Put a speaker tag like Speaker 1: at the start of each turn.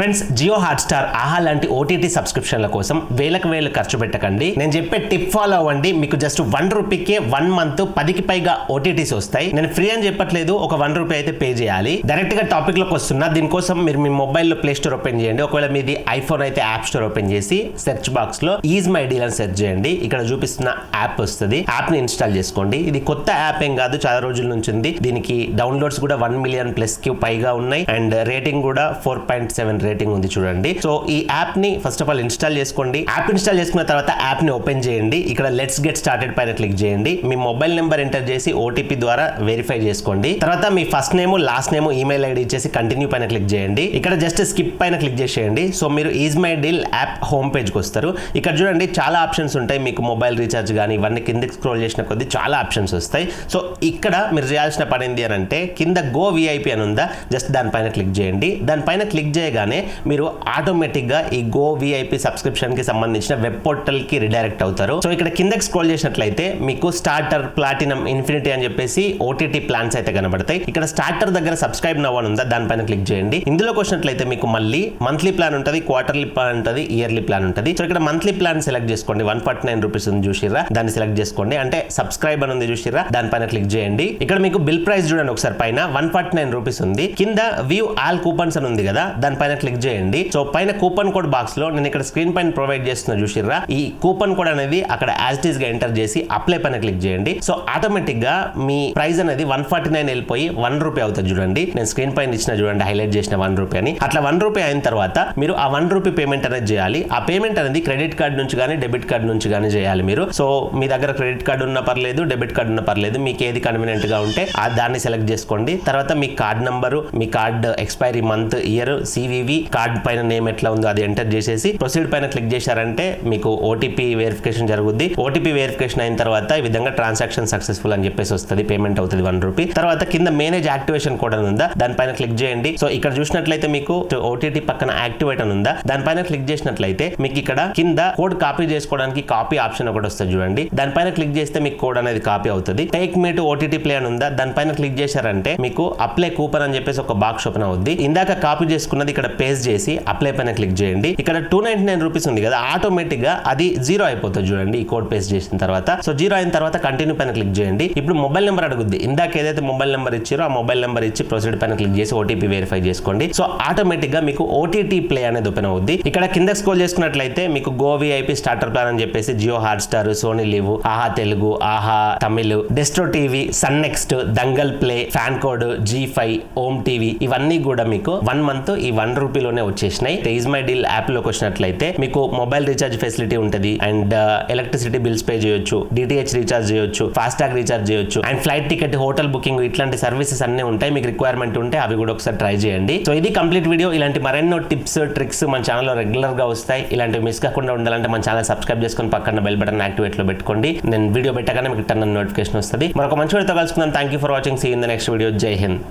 Speaker 1: Friends, Jio Hotstar, ఆహా లాంటి OTT సబ్స్క్రిప్షన్ల కోసం వేలకు వేలు ఖర్చు పెట్టకండి. నేను చెప్పే టిప్ ఫాలో అవ్వండి. మీకు జస్ట్ ₹1కే 1 మంత్ 10కి పైగా ఓటీటీస్ వస్తాయి. నేను ఫ్రీ అని చెప్పట్లేదు, ఒక ₹1 అయితే పే చేయాలి. డైరెక్ట్ గా టాపిక్ లోకి వస్తున్నా. దీనికోసం మీరు మీ మొబైల్లో ప్లే స్టోర్ ఓపెన్ చేయండి. ఒకవేళ మీది ఐఫోన్ అయితే యాప్ స్టోర్ ఓపెన్ చేసి సెర్చ్ బాక్స్ లో ఈజ్ మై డీల్ అని సెర్చ్ చేయండి. ఇక్కడ చూపిస్తున్న యాప్ వస్తుంది. యాప్ ని ఇన్స్టాల్ చేసుకోండి. ఇది కొత్త యాప్ ఏం కాదు, చాలా రోజుల నుంచి ఉంది. దీనికి డౌన్లోడ్స్ కూడా 1 మిలియన్ ప్లస్ కి పైగా ఉన్నాయి అండ్ రేటింగ్ కూడా 4.7 రేటింగ్ ఉంది చూడండి. సో ఈ యాప్ ని ఫస్ట్ ఆఫ్ ఆల్ ఇన్స్టాల్ చేసుకోండి. యాప్ ఇన్స్టాల్ చేసుకున్న తర్వాత యాప్ ని ఓపెన్ చేయండి. ఇక్కడ లెట్స్ గెట్ స్టార్టెడ్ పైన క్లిక్ చేయండి. మీ మొబైల్ నెంబర్ ఎంటర్ చేసి ఓటీపీ ద్వారా వెరిఫై చేసుకోండి. తర్వాత మీ first name, last name, email ID ఇచ్చేసి కంటిన్యూ పైన క్లిక్ చేయండి. ఇక్కడ జస్ట్ స్కిప్ పైన క్లిక్ చేసేయండి. సో మీరు EaseMyDeal app home page కి వస్తారు. ఇక్కడ చూడండి చాలా ఆప్షన్స్ ఉంటాయి. మీకు మొబైల్ రీఛార్జ్ కానీ ఇవన్నీ కిందకి స్క్రోల్ చేసిన కొద్ది చాలా ఆప్షన్స్ వస్తాయి. సో ఇక్కడ మీరు చేయాల్సిన పని ఏంటి అని అంటే కింద గో విఐపి అని ఉందా, జస్ట్ దానిపైన క్లిక్ చేయండి. దానిపైన క్లిక్ చేయగానే మీరు ఆటోమేటిక్గా ఈ గో విఐపి సబ్స్క్రిప్షన్ కి సంబంధించిన వెబ్ పోర్టల్ కి రిడైరెక్ట్ అవుతారు. సో ఇక్కడ కిందకి స్క్రోల్ చేసినట్లయితే మీకు స్టార్టర్, ప్లాటినం, ఇన్ఫినిటీ అని చెప్పేసి ఓటీటీ ప్లాన్స్ అయితే కనబడతాయి. ఇక్కడ స్టార్టర్ దగ్గర సబ్స్క్రైబ్ నవ్ అని ఉందా, దానిపైన క్లిక్ చేయండి. ఇందులోకి వచ్చినట్లయితే మీకు మళ్ళీ మంత్లీ ప్లాన్ ఉంటుంది, క్వార్టర్లీ ప్లాన్ ఉంటుంది, ఇయర్లీ ప్లాన్ ఉంటుంది. సో ఇక్కడ మంత్లీ ప్లాన్ సెలెక్ట్ చేసుకోండి. ₹149 ఉంది చూసిర్రా, దాన్ని సెలెక్ట్ చేసుకోండి. అంటే సబ్స్క్రైబ్ అని ఉంది చూసిర్రా, దానిపైన క్లిక్ చేయండి. ఇక్కడ మీకు బిల్ ప్రైస్ చూడండి ఒకసారి, పైన ₹149 ఉంది. కింద వ్యూ ఆల్ కూపన్స్ అని ఉంది కదా, దానిపైన క్లిక్ చేయండి. సో పైన కూపన్ కోడ్ బాక్స్ లో నేను ఇక్కడ స్క్రీన్ పైన ప్రొవైడ్ చేస్తున్నా చూసిర్రా, ఈ కూపన్ కోడ్ అనేది అక్కడ యాజ్ ఇట్ ఈస్ గా ఎంటర్ చేసి అప్లై పైన క్లిక్ చేయండి. సో ఆటోమేటిక్ గా మీ ప్రైస్ అనేది 149 వెళ్ళిపోయి ₹1 అవుతుంది చూడండి. నేను స్క్రీన్ పైన ఇచ్చిన చూడండి, హైలైట్ చేసిన ₹1 అని. అట్లా ₹1 అయిన తర్వాత మీరు ఆ ₹1 పేమెంట్ అనేది చేయాలి. ఆ పేమెంట్ అనేది క్రెడిట్ కార్డ్ నుంచి కానీ డెబిట్ కార్డ్ నుంచి కానీ చేయాలి మీరు. సో మీ దగ్గర క్రెడిట్ కార్డు ఉన్నా పర్లేదు, డెబిట్ కార్డు ఉన్నా పర్లేదు, మీకు ఏది కన్వీనియంట్ గా ఉంటే దాన్ని సెలెక్ట్ చేసుకోండి. తర్వాత మీ కార్డ్ నంబరు, మీ card expiry month, year, CVV, card పైన నేమ్ ఎట్లా ఉందో అది ఎంటర్ చేసేసి ప్రొసీడ్ పైన క్లిక్ చేశారంటే మీకు ఓటీపీ వెరిఫికేషన్ జరుగుద్ది. ఓటీపీ వెరిఫికేషన్ అయిన తర్వాత ఈ విధంగా ట్రాన్సాక్షన్ సక్సెస్ఫుల్ అని చెప్పేసి వస్తుంది, పేమెంట్ అవుతుంది ₹1. తర్వాత కింద మేనేజ్ యాక్టివేషన్ కోడ్ అని ఉందా, దానిపైన క్లిక్ చేయండి. సో ఇక్కడ చూసినట్లయితే మీకు ఓటీటీ పక్కన యాక్టివేట్ అని ఉందా, దానిపైన క్లిక్ చేసినట్లయితే మీకు ఇక్కడ కింద కోడ్ కాపీ చేసుకోవడానికి కాపీ ఆప్షన్ ఒకటి వస్తుంది చూడండి. దానిపైన క్లిక్ చేస్తే మీకు కోడ్ అనేది కాపీ అవుతుంది. Take me to OTT play అని ఉందా, దానిపైన క్లిక్ చేశారంటే మీకు అప్లై కూపన్ అని చెప్పేసి ఒక బాక్స్ ఓపెన్ అవుద్ది. ఇందాక కాపీ చేసుకున్నది ఇక్కడ పేస్ట్ చేసి అప్లై పైన క్లిక్ చేయండి. ఇక్కడ ₹299 ఉంది కదా, ఆటోమేటిక్ గా అది 0 అయిపోతుంది చూడండి ఈ కోడ్ పేస్ట్ చేసిన తర్వాత. సో 0 అయిన తర్వాత కంటిన్యూ పైన క్లిక్ చేయండి. ఇప్పుడు మొబైల్ నెంబర్ అడుగుద్ది. ఇందాక ఏదైతే మొబైల్ నెంబర్ ఇచ్చారో ఆ మొబైల్ నెంబర్ ఇచ్చి ప్రొసీడ్ పైన క్లిక్ చేసి ఓటీపీ వెరిఫై చేసుకోండి. సో ఆటోమేటిక్ గా మీకు ఓటీటీ ప్లే అనేది ఓపెన్ అవుద్ది. ఇక్కడ కింద స్క్రోల్ చేసుకున్నట్లయితే మీకు గో విఐపి స్టార్టర్ ప్లాన్ అని చెప్పేసి Jio Hotstar, Sony live, Aha Telugu, Aha Tamil, Distro TV, Sun Next, Dangal play, FanCode, G5, Om TV ఇవన్నీ కూడా మీకు 1 మంత్ ఈ ₹1లోనే వచ్చేసినాయి. ఈజ్ మై డీల్ యాప్ లోకి వచ్చినట్లయితే మీకు మొబైల్ రీఛార్జ్ ఫెసిలిటీ ఉంటుంది అండ్ ఎలక్ట్రిసిటీ బిల్స్ పే చేయొచ్చు, డిటిహెచ్ రీఛార్జ్ చేయొచ్చు, ఫాస్టాగ్ రీఛార్జ్ చేయొచ్చు and flight ticket, hotel booking ఇట్లాంటి సర్వీసెస్ అన్ని ఉంటాయి. మీకు రిక్వైర్మెంట్ ఉంటే అవి కూడా ఒకసారి ట్రై చేయండి. సో ఇది కంప్లీట్ వీడియో. ఇలాంటి మరెన్నో టిప్స్, ట్రిక్స్ మన ఛానల్లో రెగ్యులర్ గా వస్తాయి. ఇలాంటివి మిస్ కాకుండా ఉండాలంటే మన ఛానల్ సబ్స్క్రైబ్ చేసుకొని పక్కన బెల్ బటన్ యాక్టివేట్ లో పెట్టుకోండి. నేను వీడియో పెట్టగానే మీకు టర్న్ నోటిఫికేషన్ వస్తుంది. మరొక మంచి వీడియోతో కలుసుకుందాం. Thank you for watching. See in the next video. జై హింద్.